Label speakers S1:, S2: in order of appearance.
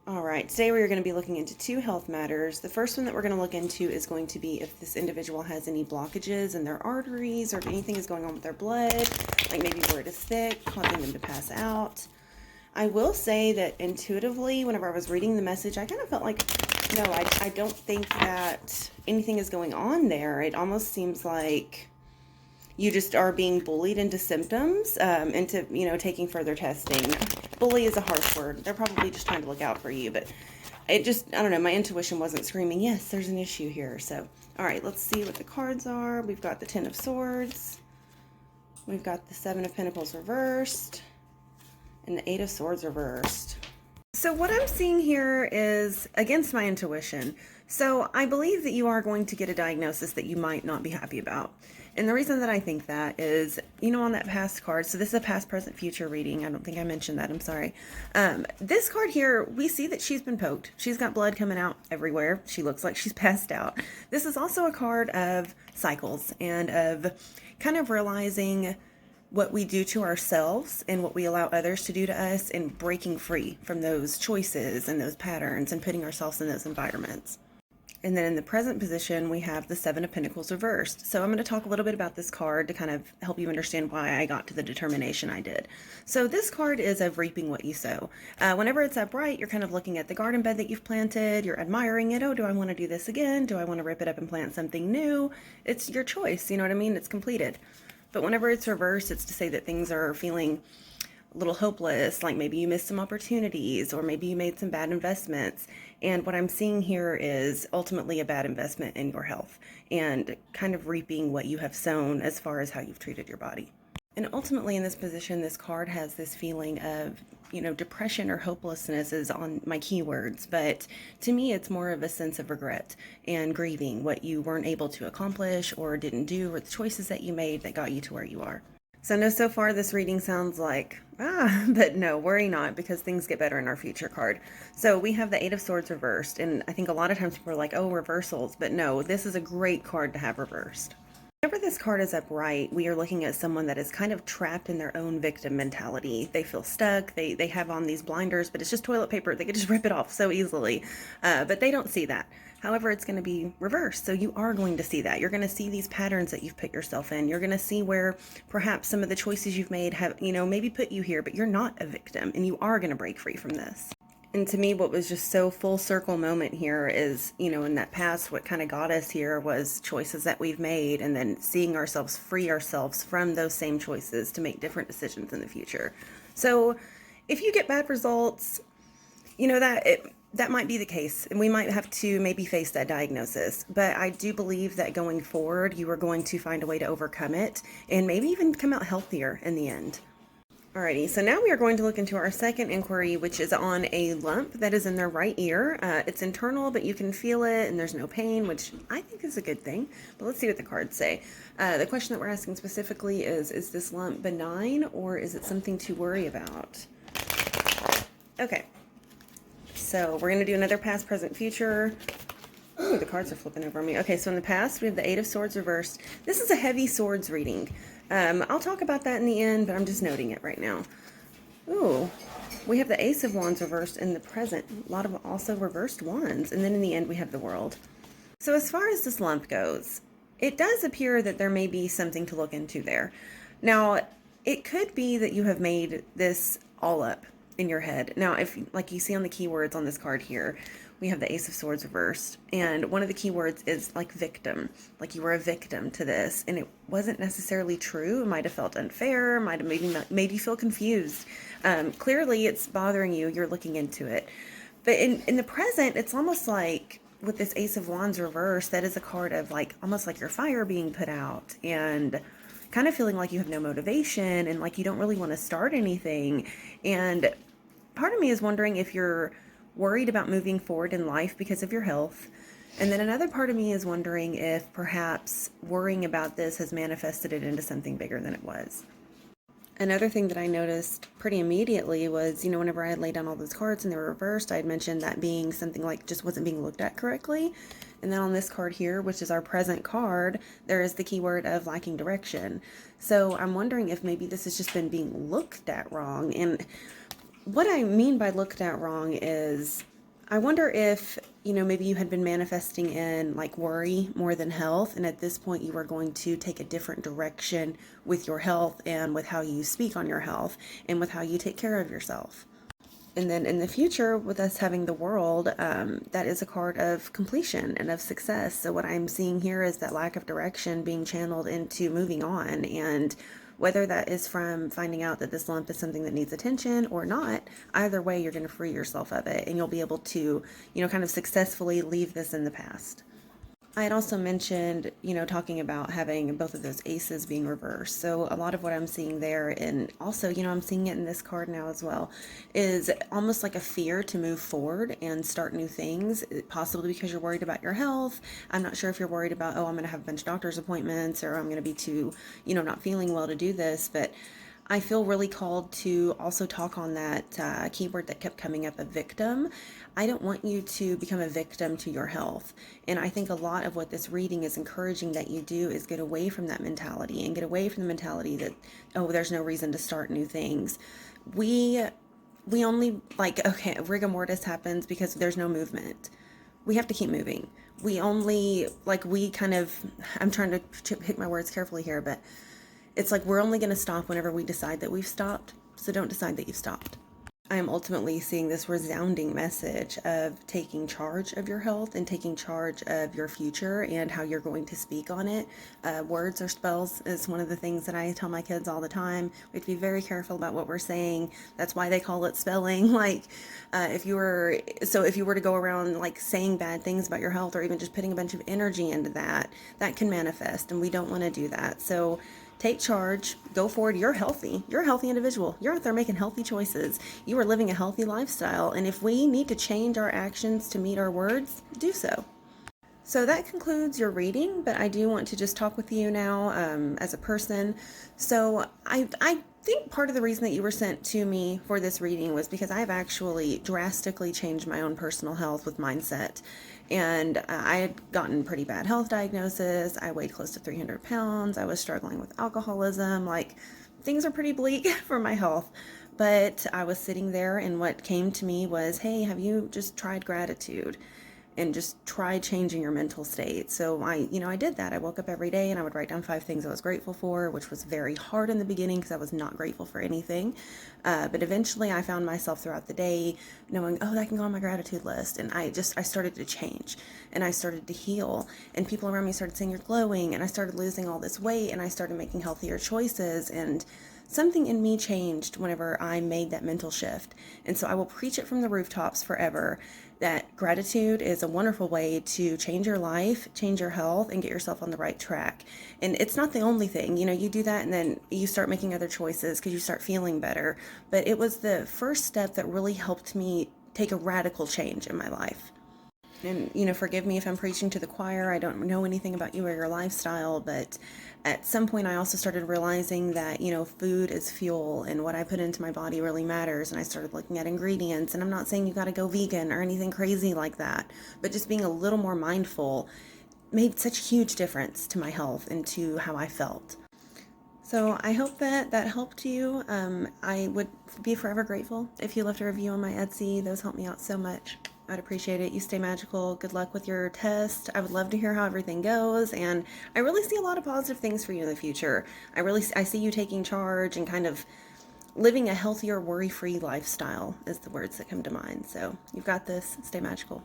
S1: All right, today we are going to be looking into two health matters. The first one that we're going to look into is going to be if this individual has any blockages in their arteries or if anything is going on with their blood, like maybe where it is thick, causing them to pass out. I will say that intuitively, whenever I was reading the message, I kind of felt like, no, I don't think that anything is going on there. It almost seems like you just are being bullied into symptoms, into, taking further testing. Bully is a harsh word. They're probably just trying to look out for you, but I don't know, my intuition wasn't screaming, yes, there's an issue here. So, all right, let's see what the cards are. We've got the Ten of Swords. We've got the Seven of Pentacles reversed and the Eight of Swords reversed. So what I'm seeing here is against my intuition. So I believe that you are going to get a diagnosis that you might not be happy about. And the reason that I think that is, on that past card, so this is a past, present, future reading. I don't think I mentioned that. I'm sorry. This card here, we see that she's been poked. She's got blood coming out everywhere. She looks like she's passed out. This is also a card of cycles and of kind of realizing what we do to ourselves and what we allow others to do to us and breaking free from those choices and those patterns and putting ourselves in those environments. And then in the present position, we have the Seven of Pentacles reversed. So I'm going to talk a little bit about this card to kind of help you understand why I got to the determination I did. So this card is of reaping what you sow. Whenever it's upright, you're kind of looking at the garden bed that you've planted. You're admiring it. Oh, do I want to do this again? Do I want to rip it up and plant something new? It's your choice. You know what I mean? It's completed. But whenever it's reversed, it's to say that things are feeling a little hopeless, like maybe you missed some opportunities or maybe you made some bad investments. And what I'm seeing here is ultimately a bad investment in your health and kind of reaping what you have sown as far as how you've treated your body. And ultimately in this position, this card has this feeling of, depression or hopelessness is on my keywords, but to me, it's more of a sense of regret and grieving what you weren't able to accomplish or didn't do, or the choices that you made that got you to where you are. So I know so far this reading sounds like, but no, worry not, because things get better in our future card. So we have the Eight of Swords reversed, and I think a lot of times people are like, oh, reversals, but no, this is a great card to have reversed. Whenever this card is upright, we are looking at someone that is kind of trapped in their own victim mentality. They feel stuck, they have on these blinders, but it's just toilet paper. They could just rip it off so easily, but they don't see that. However, it's going to be reversed, so you are going to see that. You're going to see these patterns that you've put yourself in. You're going to see where perhaps some of the choices you've made have, maybe put you here, but you're not a victim, and you are going to break free from this. And to me, what was just so full circle moment here is, in that past, what kind of got us here was choices that we've made and then seeing ourselves free ourselves from those same choices to make different decisions in the future. So if you get bad results, that might be the case, and we might have to maybe face that diagnosis. But I do believe that going forward, you are going to find a way to overcome it and maybe even come out healthier in the end. Alrighty, so now we are going to look into our second inquiry, which is on a lump that is in their right ear. It's internal, but you can feel it, and there's no pain, which I think is a good thing. But let's see what the cards say. The question that we're asking specifically is this lump benign, or is it something to worry about? Okay, so we're going to do another past, present, future. Ooh, the cards are flipping over on me. Okay, so in the past, we have the Eight of Swords reversed. This is a heavy swords reading. I'll talk about that in the end, but I'm just noting it right now. Ooh, we have the Ace of Wands reversed in the present. A lot of also reversed wands. And then in the end, we have the World. So as far as this lump goes, it does appear that there may be something to look into there. Now, it could be that you have made this all up in your head. Now, if like you see on the keywords on this card here, we have the Ace of Swords reversed, and one of the keywords is like victim, like you were a victim to this, and it wasn't necessarily true. It might have felt unfair, might have made you feel confused. Clearly, it's bothering you. You're looking into it, but in the present, it's almost like with this Ace of Wands reversed, that is a card of like almost like your fire being put out and kind of feeling like you have no motivation and like you don't really want to start anything. And part of me is wondering if you're worried about moving forward in life because of your health. And then another part of me is wondering if perhaps worrying about this has manifested it into something bigger than it was. Another thing that I noticed pretty immediately was, whenever I had laid down all those cards and they were reversed, I had mentioned that being something like just wasn't being looked at correctly. And then on this card here, which is our present card, there is the keyword of lacking direction. So I'm wondering if maybe this has just been being looked at wrong. And what I mean by looked at wrong is I wonder if, maybe you had been manifesting in like worry more than health, and at this point you are going to take a different direction with your health and with how you speak on your health and with how you take care of yourself. And then in the future, with us having the world, that is a card of completion and of success. So what I'm seeing here is that lack of direction being channeled into moving on. And whether that is from finding out that this lump is something that needs attention or not, either way, you're going to free yourself of it. And you'll be able to, kind of successfully leave this in the past. I had also mentioned, talking about having both of those aces being reversed. So a lot of what I'm seeing there, and also, I'm seeing it in this card now as well, is almost like a fear to move forward and start new things, possibly because you're worried about your health. I'm not sure if you're worried about, oh, I'm going to have a bunch of doctor's appointments, or I'm going to be too, not feeling well to do this, but I feel really called to also talk on that keyword that kept coming up, a victim. I don't want you to become a victim to your health. And I think a lot of what this reading is encouraging that you do is get away from that mentality and get away from the mentality that, oh, there's no reason to start new things. We only, like, okay, rigor mortis happens because there's no movement. We have to keep moving. We only, like, we kind of, I'm trying to pick my words carefully here, but it's like we're only going to stop whenever we decide that we've stopped. So don't decide that you've stopped. I am ultimately seeing this resounding message of taking charge of your health and taking charge of your future and how you're going to speak on it. Words or spells is one of the things that I tell my kids all the time. We have to be very careful about what we're saying. That's why they call it spelling. Like, if you were to go around like saying bad things about your health, or even just putting a bunch of energy into that, that can manifest, and we don't want to do that. So take charge, go forward. You're healthy. You're a healthy individual. You're out there making healthy choices. You are living a healthy lifestyle. And if we need to change our actions to meet our words, do so. So that concludes your reading, but I do want to just talk with you now as a person. So I think part of the reason that you were sent to me for this reading was because I've actually drastically changed my own personal health with mindset. And I had gotten pretty bad health diagnosis. I weighed close to 300 pounds. I was struggling with alcoholism. Like, things are pretty bleak for my health. But I was sitting there, and what came to me was, hey, have you just tried gratitude? And just try changing your mental state. So I did that. I woke up every day and I would write down 5 things I was grateful for, which was very hard in the beginning because I was not grateful for anything. But eventually I found myself throughout the day knowing, oh, that can go on my gratitude list. And I started to change, and I started to heal, and people around me started saying you're glowing, and I started losing all this weight, and I started making healthier choices, and something in me changed whenever I made that mental shift. And so I will preach it from the rooftops forever, that gratitude is a wonderful way to change your life, change your health, and get yourself on the right track. And it's not the only thing. You do that and then you start making other choices because you start feeling better. But it was the first step that really helped me take a radical change in my life. And, forgive me if I'm preaching to the choir. I don't know anything about you or your lifestyle, but at some point I also started realizing that, food is fuel, and what I put into my body really matters. And I started looking at ingredients, and I'm not saying you got to go vegan or anything crazy like that, but just being a little more mindful made such a huge difference to my health and to how I felt. So I hope that helped you. I would be forever grateful if you left a review on my Etsy. Those help me out so much. I'd appreciate it. You stay magical. Good luck with your test. I would love to hear how everything goes. And I really see a lot of positive things for you in the future. I see you taking charge and kind of living a healthier, worry-free lifestyle is the words that come to mind. So you've got this. Stay magical.